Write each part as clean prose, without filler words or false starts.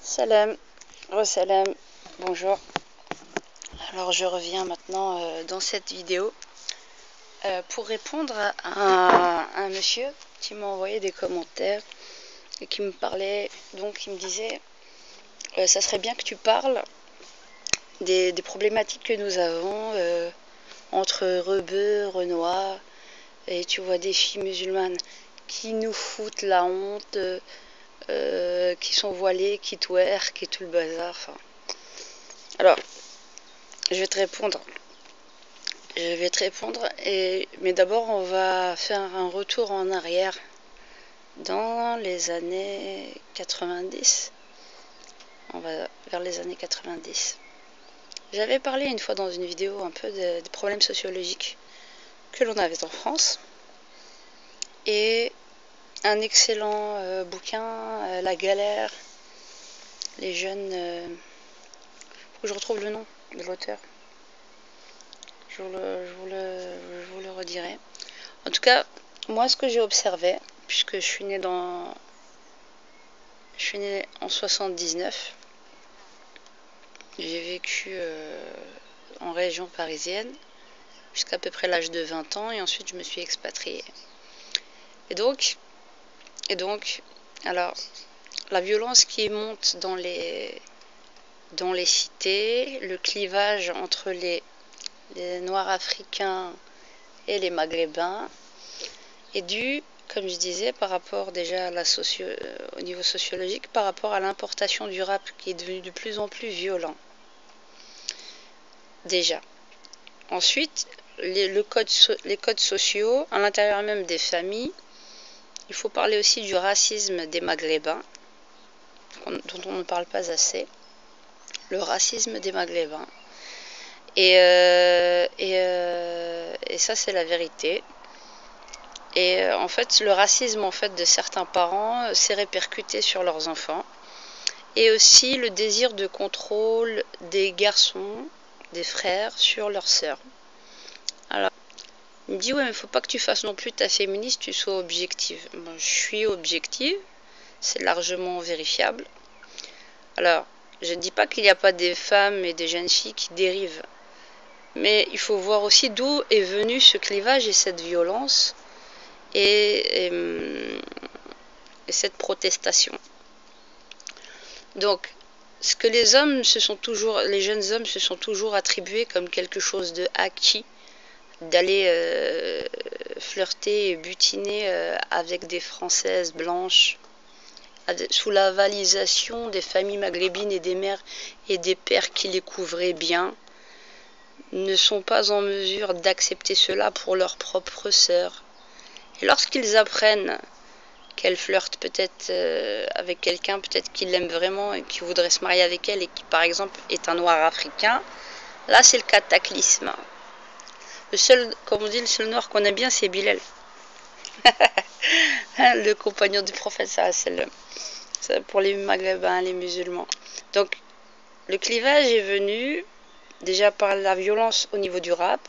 Salam, salam, bonjour. Alors je reviens maintenant dans cette vidéo pour répondre à un monsieur qui m'a envoyé des commentaires et qui me parlait, donc il me disait ça serait bien que tu parles des problématiques que nous avons entre rebeux, renois, et tu vois des filles musulmanes qui nous foutent la honte, qui sont voilées, qui twerk et tout le bazar. Enfin, alors, je vais te répondre. Mais d'abord, on va faire un retour en arrière dans les années 90. On va vers les années 90. J'avais parlé une fois dans une vidéo un peu des problèmes sociologiques que l'on avait en France. Et un excellent bouquin, La Galère, les jeunes... faut que je retrouve le nom de l'auteur. Je vous le redirai. En tout cas, moi, ce que j'ai observé, puisque je suis née en 79, j'ai vécu en région parisienne jusqu'à peu près l'âge de 20 ans, et ensuite je me suis expatriée. Et donc, alors, la violence qui monte dans les cités, le clivage entre les Noirs africains et les Maghrébins est dû, comme je disais, par rapport déjà à au niveau sociologique, par rapport à l'importation du rap qui est devenu de plus en plus violent. Déjà. Ensuite, les codes sociaux, à l'intérieur même des familles. Il faut parler aussi du racisme des Maghrébins, dont on ne parle pas assez. Le racisme des Maghrébins. Et ça, c'est la vérité. Et en fait, le racisme de certains parents s'est répercuté sur leurs enfants. Et aussi le désir de contrôle des garçons, des frères, sur leurs sœurs. Alors, il me dit, ouais, mais faut pas que tu fasses non plus ta féministe, tu sois objective. Bon, je suis objective, c'est largement vérifiable. Alors, je ne dis pas qu'il n'y a pas des femmes et des jeunes filles qui dérivent. Mais il faut voir aussi d'où est venu ce clivage et cette violence et cette protestation. Donc, ce que les jeunes hommes se sont toujours attribués comme quelque chose de acquis, d'aller flirter et butiner avec des Françaises blanches, sous la validation des familles maghrébines et des mères et des pères qui les couvraient bien, ne sont pas en mesure d'accepter cela pour leurs propres sœurs. Et lorsqu'ils apprennent qu'elle flirte peut-être avec quelqu'un, peut-être qu'il l'aime vraiment et qui voudrait se marier avec elle et qui par exemple est un noir africain, là c'est le cataclysme. Comme on dit, le seul noir qu'on aime bien, c'est Bilal. Le compagnon du prophète, c'est pour les maghrébins, les musulmans. Donc le clivage est venu déjà par la violence au niveau du rap,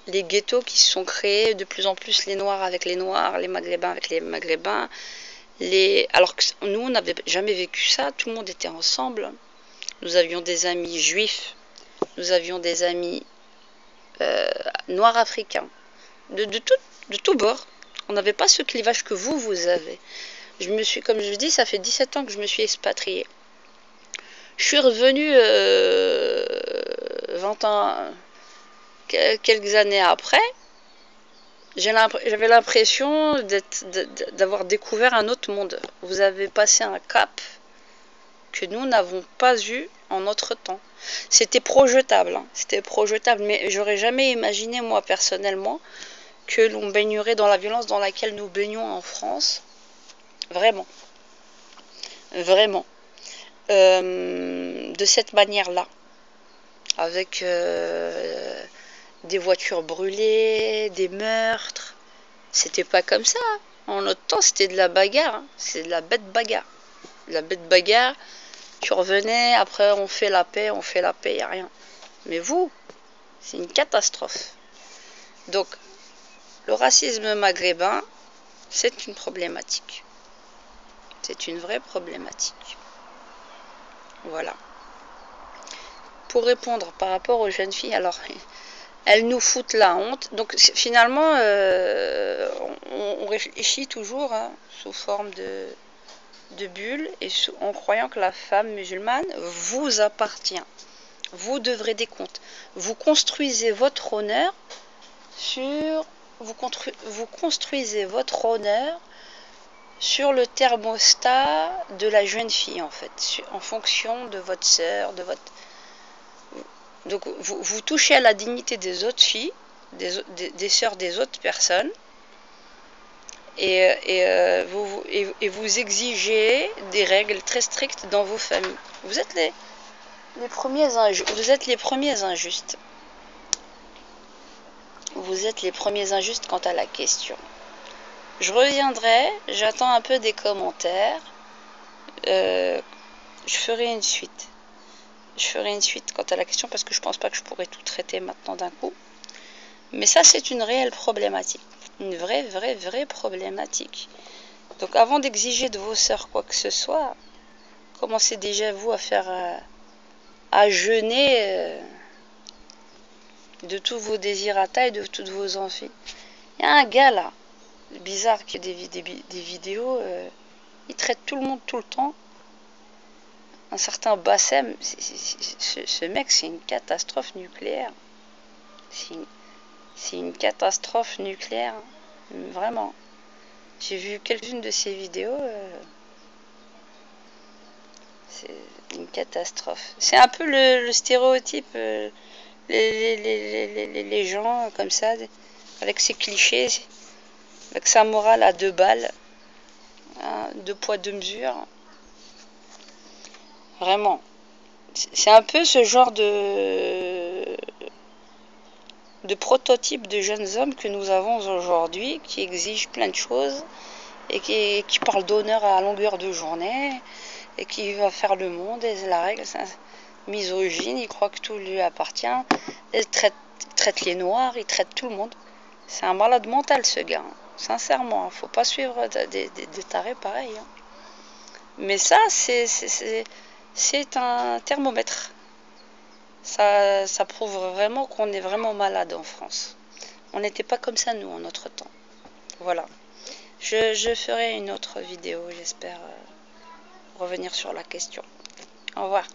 les ghettos qui se sont créés, de plus en plus les noirs avec les noirs, les maghrébins avec les maghrébins. Alors que nous, on n'avait jamais vécu ça, tout le monde était ensemble. Nous avions des amis juifs, nous avions des amis noirs africains, de tout bord. On n'avait pas ce clivage que vous avez. Comme je dis, ça fait 17 ans que je me suis expatriée. Je suis revenue 20 ans, quelques années après. J'avais l'impression d'avoir découvert un autre monde. Vous avez passé un cap que nous n'avons pas eu en notre temps. C'était projetable, mais j'aurais jamais imaginé, moi, personnellement, que l'on baignerait dans la violence dans laquelle nous baignons en France. Vraiment. Vraiment. De cette manière-là. Avec des voitures brûlées, des meurtres. C'était pas comme ça. En notre temps, c'était de la bagarre. C'est de la bête bagarre. La bête bagarre, tu revenais, après on fait la paix, il n'y a rien. Mais vous, c'est une catastrophe. Donc, le racisme maghrébin, c'est une problématique. C'est une vraie problématique. Voilà. Pour répondre par rapport aux jeunes filles, alors elles nous foutent la honte. Donc finalement, on réfléchit toujours hein, sous forme de bulle et en croyant que la femme musulmane vous appartient. Vous devrez des comptes. Vous construisez votre honneur sur vous construisez votre honneur sur le thermostat de la jeune fille en fait, en fonction de votre sœur, de votre. Donc vous touchez à la dignité des autres filles, des sœurs des autres personnes, et vous exigez des règles très strictes dans vos familles. Vous êtes les premiers injustes. Vous êtes les premiers injustes quant à la question. Je reviendrai, j'attends un peu des commentaires. Je ferai une suite. Quant à la question parce que je pense pas que je pourrais tout traiter maintenant d'un coup. Mais ça, c'est une réelle problématique. Une vraie problématique. Donc avant d'exiger de vos sœurs quoi que ce soit, commencez déjà vous à faire à jeûner de tous vos désirata et de toutes vos envies. Il y a un gars là, bizarre qui a des vidéos, il traite tout le monde tout le temps. Un certain Bassem, ce mec c'est une catastrophe nucléaire. C'est une catastrophe nucléaire, vraiment. J'ai vu quelques-unes de ses vidéos, c'est une catastrophe. C'est un peu le stéréotype, les gens comme ça, avec ses clichés, avec sa morale à 2 balles, hein, 2 poids 2 mesures. Vraiment. C'est un peu ce genre de prototype de jeunes hommes que nous avons aujourd'hui, qui exigent plein de choses et qui parlent d'honneur à longueur de journée et qui va faire le monde et la règle. C'est misogyne, il croit que tout lui appartient. Il traite les noirs, il traite tout le monde. C'est un malade mental ce gars, hein. Sincèrement, faut pas suivre des tarés pareils. Hein. Mais ça, c'est un thermomètre. Ça prouve vraiment qu'on est vraiment malade en France. On n'était pas comme ça, nous, en notre temps. Voilà. Je ferai une autre vidéo, j'espère revenir sur la question. Au revoir.